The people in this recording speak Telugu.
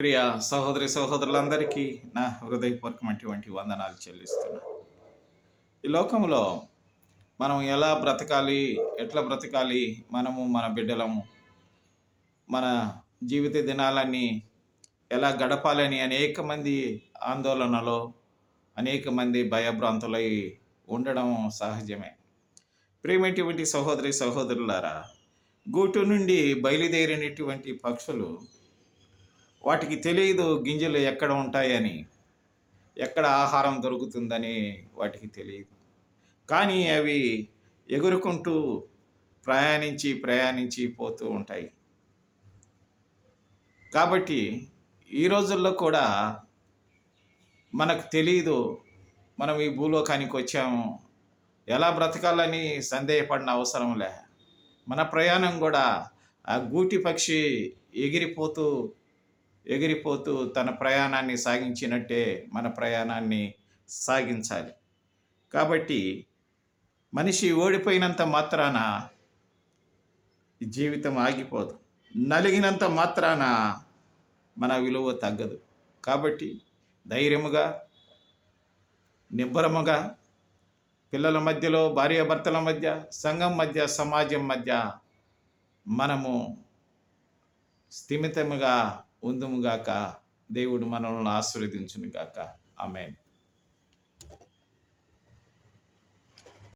ప్రియ సహోదరి సహోదరులందరికీ నా హృదయపూర్వకమైనటువంటి వందనాలు చెల్లిస్తున్నా. ఈ లోకంలో మనం ఎలా బ్రతకాలి, ఎట్లా బ్రతకాలి, మనము మన బిడ్డలము మన జీవిత దినాలన్నీ ఎలా గడపాలని అనేక మంది ఆందోళనలో, అనేక మంది భయభ్రాంతులై ఉండడం సహజమే. ప్రియమైనటువంటి సహోదరి సహోదరులారా, గూటు నుండి బయలుదేరినటువంటి పక్షులు వాటికి తెలియదు గింజలు ఎక్కడ ఉంటాయని, ఎక్కడ ఆహారం దొరుకుతుందని వాటికి తెలియదు. కానీ అవి ఎగురుకుంటూ ప్రయాణించి పోతూ ఉంటాయి. కాబట్టి ఈ రోజుల్లో కూడా మనకు తెలియదు మనం ఈ భూలోకానికి వచ్చాము, ఎలా బ్రతకాలని సందేహపడిన అవసరం లే. మన ప్రయాణం కూడా ఆ గూటి పక్షి ఎగిరిపోతూ తన ప్రయాణాన్ని సాగించినట్టే మన ప్రయాణాన్ని సాగించాలి. కాబట్టి మనిషి ఓడిపోయినంత మాత్రాన జీవితం ఆగిపోదు, నలిగినంత మాత్రాన మన విలువ తగ్గదు. కాబట్టి ధైర్యముగా, నిబ్బరముగా పిల్లల మధ్యలో, భార్యాభర్తల మధ్య, సంఘం మధ్య, సమాజం మధ్య మనము స్థిమితముగా ఉందుముగాక. దేవుడు మనల్ని ఆశీర్వదించునుగాక. ఆమేన్.